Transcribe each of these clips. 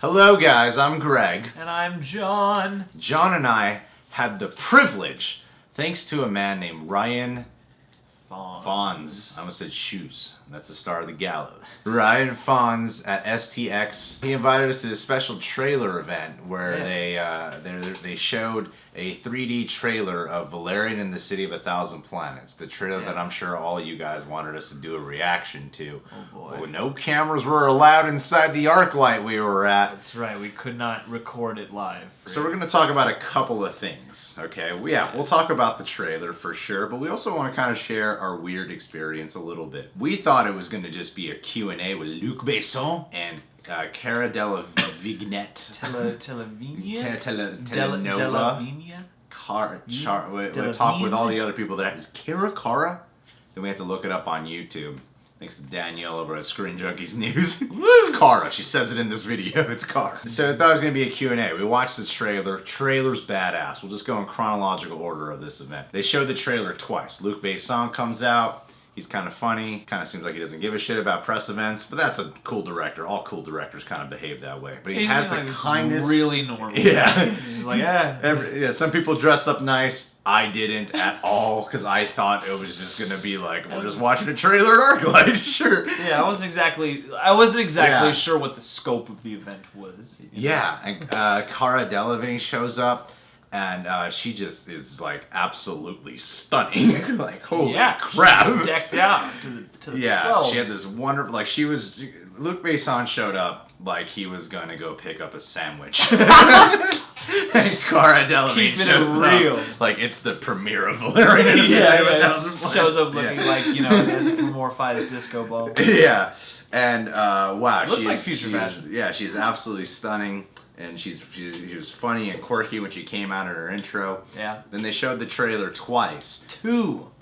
Hello guys, I'm Greg. And I'm John. John and I had the privilege, thanks to a man named Ryan Fonz. I almost said Shoes. That's the star of the gallows. Ryan Fonz at STX. He invited us to this special trailer event where they showed a 3D trailer of Valerian and the City of a Thousand Planets. The trailer that I'm sure all you guys wanted us to do a reaction to. Oh boy. But no cameras were allowed inside the Arclight we were at. That's right, we could not record it live. So we're going to talk about a couple of things, okay? We'll talk about the trailer for sure, but we also want to kind of share our weird experience a little bit. We thought it was going to just be a Q&A with Luc Besson and CARA DELEVIGNE We'll talk with all the other people that is CARA. Then we have to look it up on YouTube. Thanks to Danielle over at Screen Junkies News. It's CARA. She says it in this video. It's CARA. So I thought it was going to be a Q&A. We watched this trailer. Trailer's badass. We'll just go in chronological order of this event. They showed the trailer twice. Luc Besson comes out. He's kind of funny. Kind of seems like he doesn't give a shit about press events, but that's a cool director. All cool directors kind of behave that way. But he has the kindness. Really normal. Yeah. He's like, some people dress up nice. I didn't at all because I thought it was just gonna be like we're just watching a trailer at Arclight. Sure. Yeah, I wasn't exactly sure what the scope of the event was. Yeah, and CARA DELEVIGNE shows up. And she just is like absolutely stunning. Like holy crap! Decked out to the 12s. She had this wonderful Luc Besson showed up like he was gonna go pick up a sandwich. And CARA DELEVIGNE shows real. up like it's the premiere of Valerian. Shows up looking like an anthropomorphized disco ball. Yeah, and wow, she's absolutely stunning. And she was funny and quirky when she came out in her intro. Yeah. Then they showed the trailer twice. Two.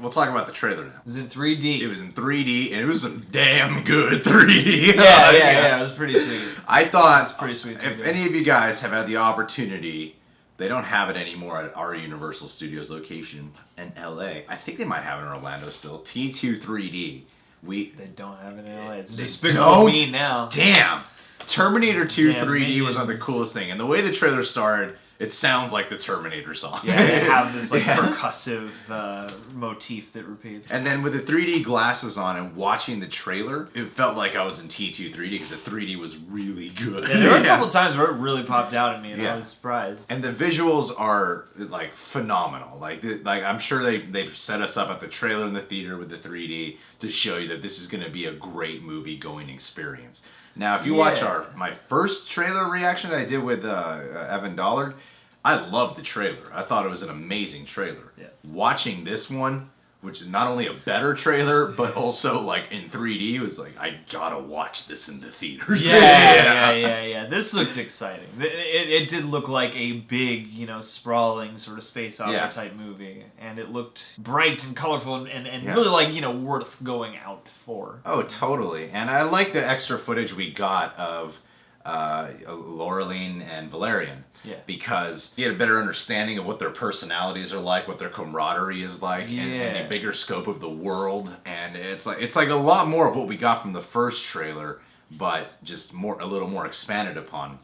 We'll talk about the trailer now. It was in 3D. It was in 3D, and it was some damn good 3D. Yeah, it was pretty sweet. I thought, it was pretty sweet. If any of you guys have had the opportunity, they don't have it anymore at our Universal Studios location in LA. I think they might have it in Orlando still. T2 3D. They don't have it in LA. It's despicable me now. Damn. Terminator 2 3D was one of the coolest thing, and the way the trailer started, it sounds like the Terminator song. Yeah, they have this percussive motif that repeats. And then with the 3D glasses on and watching the trailer, it felt like I was in T2 3D because the 3D was really good. Yeah, there were a couple times where it really popped out at me, and I was surprised. And the visuals are like phenomenal. Like I'm sure they set us up at the trailer in the theater with the 3D to show you that this is going to be a great movie going experience. Now, if you watch my first trailer reaction that I did with Evan Dollard, I loved the trailer. I thought it was an amazing trailer. Yeah. Watching this one, which is not only a better trailer, but also like in 3D, it was like, I gotta watch this in the theaters. Yeah. This looked exciting. It did look like a big, sprawling sort of space opera type movie. And it looked bright and colorful and really worth going out for. Oh, totally. And I like the extra footage we got of Laureline and Valerian. Yeah. Because you get a better understanding of what their personalities are like, what their camaraderie is like, and a bigger scope of the world. And it's like a lot more of what we got from the first trailer, but just a little more expanded upon.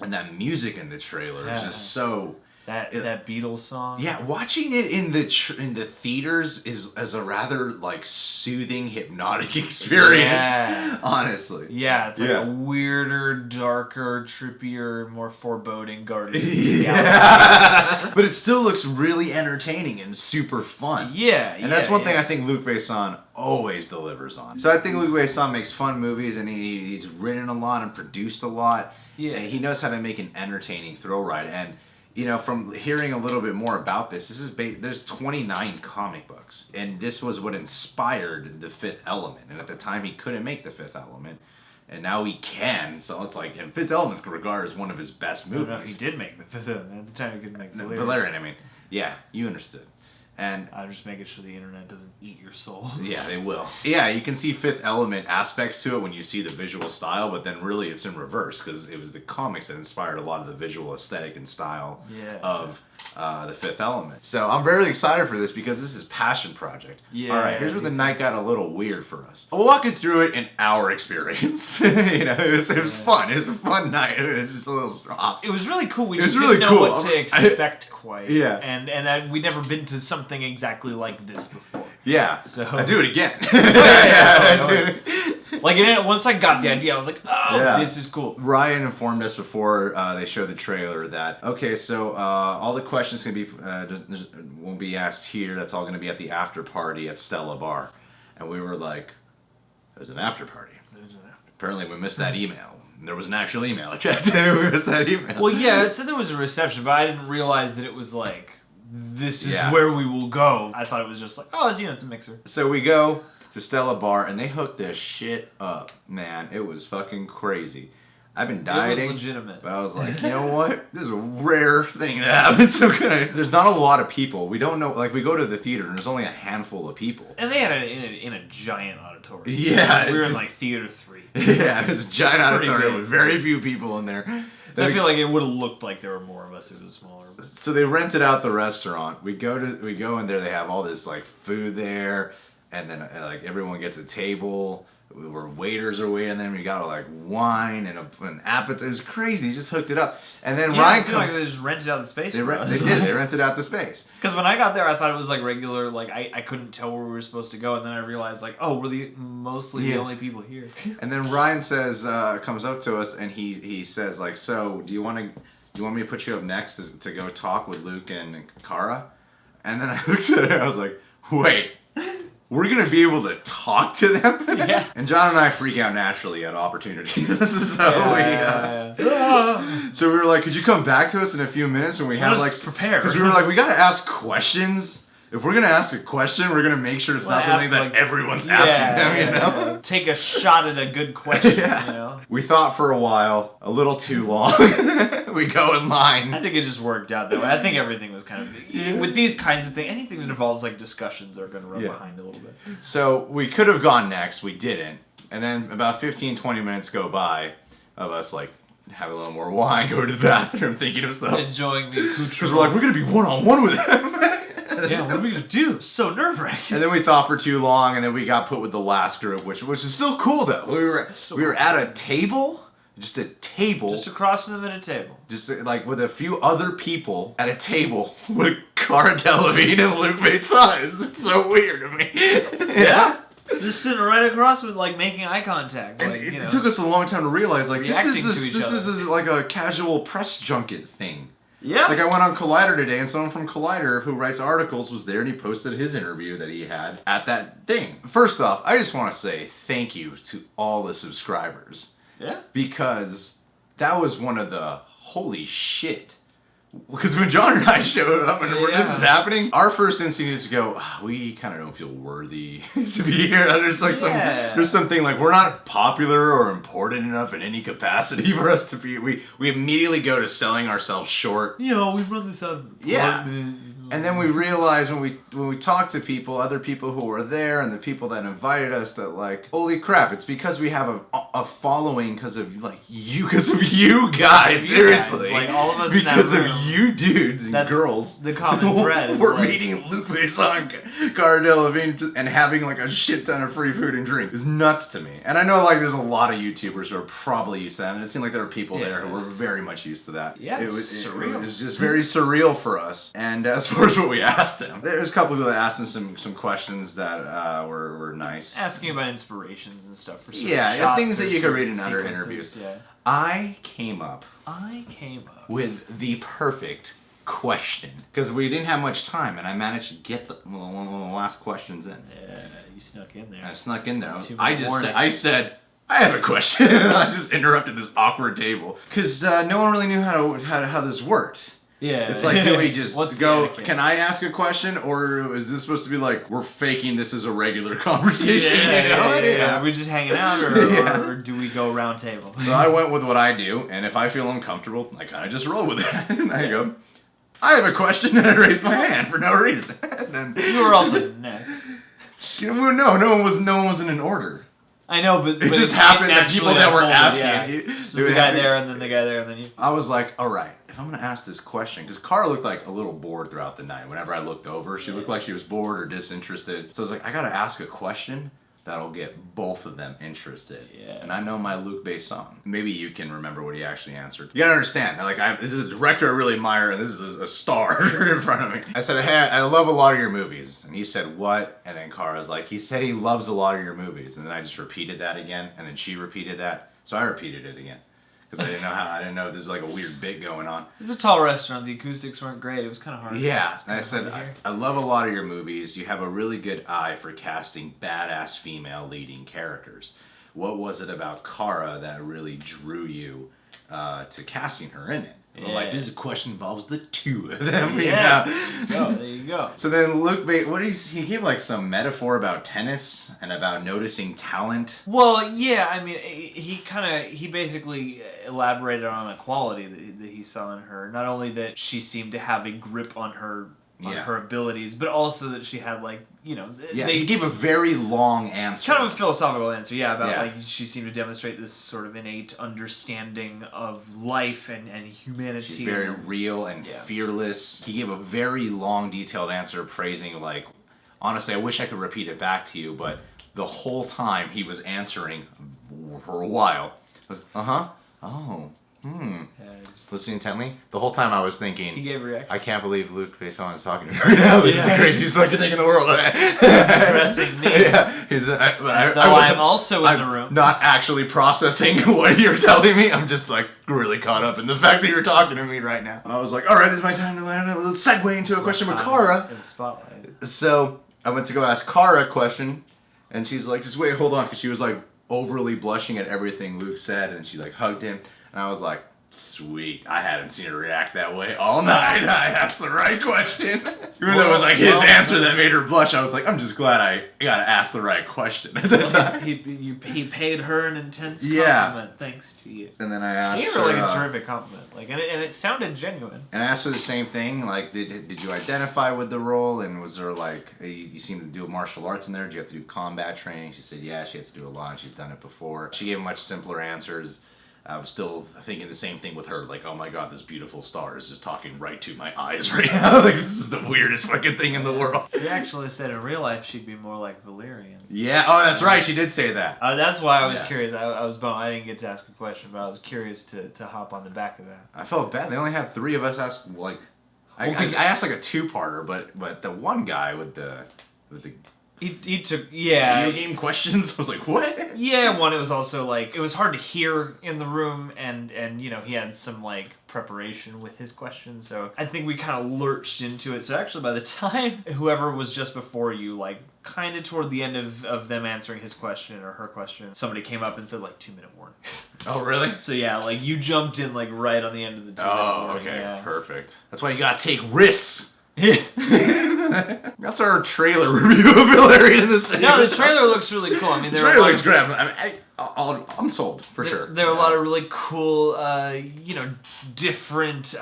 And that music in the trailer is just so. That Beatles song. Yeah, watching it in the theaters is a rather soothing, hypnotic experience. Yeah. Honestly. Yeah, it's like a weirder, darker, trippier, more foreboding Garden of the Galaxy. But it still looks really entertaining and super fun. Yeah, and that's one thing I think Luc Besson always delivers on. So I think Luc Besson makes fun movies, and he's written a lot and produced a lot. Yeah, and he knows how to make an entertaining thrill ride. And from hearing a little bit more about this is there's 29 comic books, and this was what inspired The Fifth Element. And at the time, he couldn't make The Fifth Element, and now he can. So it's like, and Fifth Element's regarded as one of his best movies. No, he did make The Fifth Element. At the time, he couldn't make Valerian. I mean, yeah, you understood. And I'm just making sure the internet doesn't eat your soul. Yeah, they will. Yeah, you can see Fifth Element aspects to it when you see the visual style, but then really it's in reverse because it was the comics that inspired a lot of the visual aesthetic and style of The Fifth Element. So I'm very excited for this because this is passion project. Yeah. All right, here's where the night got a little weird for us. I'll walk you through it in our experience. It was fun. It was a fun night. It was just a little off. It was really cool. We just didn't know what to expect quite. Yeah. And we'd never been to something exactly like this before. Yeah. So I do it again. Like once I got the idea, I was like, this is cool. Ryan informed us before they showed the trailer that so all the questions can be won't be asked here. That's all going to be at the after party at Stella Bar, and we were like, "There's an after party." Apparently, we missed that email. There was an actual email. I checked. We missed that email. Well, yeah, it said there was a reception, but I didn't realize that it was like, this is where we will go. I thought it was just like, it's a mixer. So we go to Stella Bar, and they hooked this shit up, man. It was fucking crazy. I've been dieting. It was legitimate. But I was like, you know what? This is a rare thing that happens. So there's not a lot of people. We don't know. Like, we go to the theater, and there's only a handful of people. And they had it in a giant auditorium. Yeah. We were in, like, Theater 3. Yeah, it was a giant auditorium with very few people in there. So I feel like it would have looked like there were more of us if it was smaller. So they rented out the restaurant. We go in there. They have all this, like, food there. And then, like, everyone gets a table. Where waiters are waiting, and then we got like wine and an appetizer. It was crazy. He just hooked it up, and then Ryan. It seemed like they just rented out the space. They did. They rented out the space. Because when I got there, I thought it was like regular. Like I couldn't tell where we were supposed to go, and then I realized like, we're mostly the only people here. And then Ryan says, comes up to us, and he says like, so do you want me to put you up next to go talk with Luke and Cara? And then I looked at it, and I was like, wait. We're going to be able to talk to them? Yeah. And John and I freak out naturally at opportunity. This is how So we were like, could you come back to us in a few minutes when we have like... prepared. Because we were like, we got to ask questions. If we're going to ask a question, we're going to make sure it's not something that everyone's asking them, you know? Take a shot at a good question, you know? We thought for a while, a little too long. We go in line. I think it just worked out that way. I think everything was kind of... With these kinds of things, anything that involves like discussions are going to run behind a little bit. So we could have gone next. We didn't. And then about 15, 20 minutes go by of us like have a little more wine, go to the bathroom, thinking of stuff. Enjoying the accoutrement. Because we're like, we're going to be one-on-one with them. Yeah, what are we going to do? It's so nerve-wracking. And then we thought for too long, and then we got put with the last group, which is still cool, though. We were at a table, just a table. Just across from them at a table. Just like with a few other people at a table with Cara Delevingne and Luc Besson. It's so weird to me. Yeah. Just sitting right across with, like, making eye contact. And like, it took us a long time to realize, like, this is like a casual press junket thing. Yeah. Like, I went on Collider today, and someone from Collider who writes articles was there, and he posted his interview that he had at that thing. First off, I just want to say thank you to all the subscribers. Yeah. Because that was one of the holy shit. Because when John and I showed up and this is happening, our first instinct is to go, we kind of don't feel worthy to be here. There's like there's something like we're not popular or important enough in any capacity for us to be. We immediately go to selling ourselves short. You know, we run this out. Yeah. And then we realize when we talk to people, other people who were there and the people that invited us, that like, holy crap, it's because we have a following because of you guys, seriously. Like all of us because in that room. of you dudes and girls. The common thread. We're meeting Luc Besson, Cara Delevingne, and having like a shit ton of free food and drink. It's nuts to me. And I know like there's a lot of YouTubers who are probably used to that, and it seemed like there were people there who were very much used to that. Yeah, it was surreal. It was just very surreal for us. And as far as what we asked them, there's a couple people that asked them some questions that were nice. Asking about inspirations and stuff for things that you could read in other interviews. Yeah. I came up with the perfect question because we didn't have much time, and I managed to get one of the last questions in. Yeah, you snuck in there. I snuck in there. I said, I have a question. I just interrupted this awkward table because no one really knew how this worked. Yeah. It's like, do we just go, can I ask a question, or is this supposed to be like, we're faking this as a regular conversation? Yeah. Are we just hanging out, or do we go round table? So I went with what I do, and if I feel uncomfortable, I kind of just roll with it. And I go, I have a question, and I raised my hand for no reason. And then, you were also next. No one was in an order. I know, but it just happened that people that were asking. Yeah. Just the guy there, and then the guy there, and then you. I was like, all right, if I'm gonna ask this question, because Cara looked like a little bored throughout the night. Whenever I looked over, she looked like she was bored or disinterested. So I was like, I gotta ask a question that'll get both of them interested. Yeah. And I know my Luc Besson. Maybe you can remember what he actually answered. You gotta understand, like, this is a director I really admire, and this is a star in front of me. I said, hey, I love a lot of your movies. And he said, what? And then Cara's like, he said he loves a lot of your movies. And then I just repeated that again, and then she repeated that. So I repeated it again. Because I didn't know there's like a weird bit going on. It's a tall restaurant. The acoustics weren't great. It was kind of hard. Yeah, and I said, I love a lot of your movies. You have a really good eye for casting badass female leading characters. What was it about Cara that really drew you to casting her in it? Yeah. I'm like, this question involves the two of them. Yeah, there you go. So then Luc, he gave like some metaphor about tennis and about noticing talent. Well, yeah, I mean, he basically elaborated on a quality that he saw in her. Not only that she seemed to have a grip on her abilities, but also that she had, like, you know... he gave a very long answer. Kind of a philosophical answer, about, like, she seemed to demonstrate this sort of innate understanding of life and humanity. She's very real and fearless. He gave a very long, detailed answer praising, like... Honestly, I wish I could repeat it back to you, but the whole time he was answering for a while, I was, oh... Listening intently. The whole time I was thinking, he gave a reaction. I can't believe Luc Besson is talking to me right now. This is the craziest fucking thing in the world. He's addressing me. I'm also in the room. Not actually processing what you're telling me. I'm just like really caught up in the fact that you're talking to me right now. I was like, all right, this is my time to learn a little segue into a question with Cara. In the spotlight. So I went to go ask Cara a question, and she's like, just wait, hold on, because she was like overly blushing at everything Luc said, and she like hugged him. And I was like, sweet. I hadn't seen her react that way all night. I asked the right question. Even though it was like his answer that made her blush, I was like, I'm just glad I got to ask the right question at the time. He paid her an intense compliment thanks to you. And then I asked her... He gave her like a terrific compliment. Like, and it sounded genuine. And I asked her the same thing. Like, did you identify with the role? And was there like, you seem to do martial arts in there? Did you have to do combat training? She said, yeah, she had to do a lot. She's done it before. She gave much simpler answers. I was still thinking the same thing with her, like, oh my god, this beautiful star is just talking right to my eyes right now. Like, this is the weirdest fucking thing in the world. She actually said in real life she'd be more like Valerian. Yeah, oh, that's right, she did say that. That's why I was curious. I was bummed. I didn't get to ask a question, but I was curious to hop on the back of that. I felt bad. They only had 3 of us ask, like, I asked like a 2-parter, but the one guy with the He took, video game questions. I was like, what? Yeah, one, it was also like, it was hard to hear in the room, and you know, he had some like preparation with his questions, so I think we kind of lurched into it. So actually by the time whoever was just before you, like kind of toward the end of them answering his question or her question, somebody came up and said like 2-minute warning. Oh, really? So yeah, like you jumped in like right on the end of the 2-minute warning. Okay, perfect. That's why you gotta take risks. That's our trailer review of Valerian in the City. No, the trailer looks really cool. I mean, the trailer looks great. I'm sold for sure. There are a lot of really cool, you know, different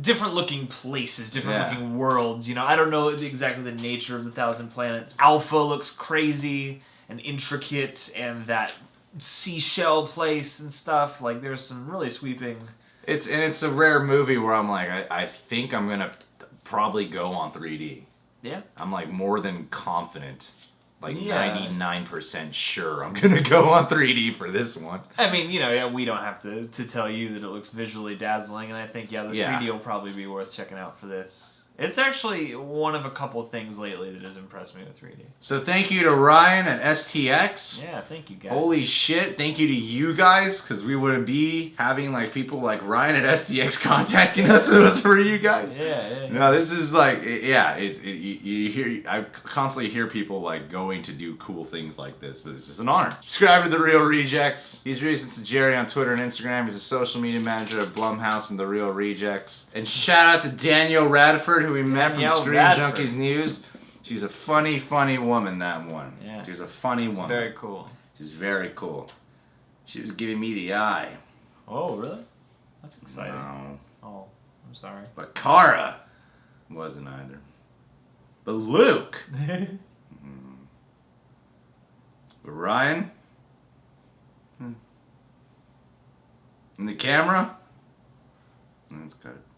different looking places, different looking worlds. You know, I don't know exactly the nature of the 1,000 Planets. Alpha looks crazy and intricate, and that seashell place and stuff. Like, there's some really sweeping. It's a rare movie where I'm like, I think I'm gonna probably go on 3D. Yeah. I'm like more than confident, like 99% sure I'm gonna go on 3D for this one. I mean, you know, we don't have to tell you that it looks visually dazzling, and I think the 3D will probably be worth checking out for this. It's actually one of a couple of things lately that has impressed me with 3D. So thank you to Ryan at STX. Yeah, thank you guys. Holy shit, thank you to you guys, because we wouldn't be having like people like Ryan at STX contacting us if it was for you guys. Yeah. No, this is like, you hear, I constantly hear people like going to do cool things like this. It's just an honor. Subscribe to The Real Rejects. He's Reasons to Jerry on Twitter and Instagram. He's a social media manager at Blumhouse and The Real Rejects. And shout out to Danielle Radford, who we met from Screen Junkies News. She's a funny woman, that one. Yeah. She's a funny woman. Very cool. She's very cool. She was giving me the eye. Oh, really? That's exciting. No. Oh, I'm sorry. But Cara wasn't either. But Luc. With Ryan. And the camera. Let's cut it.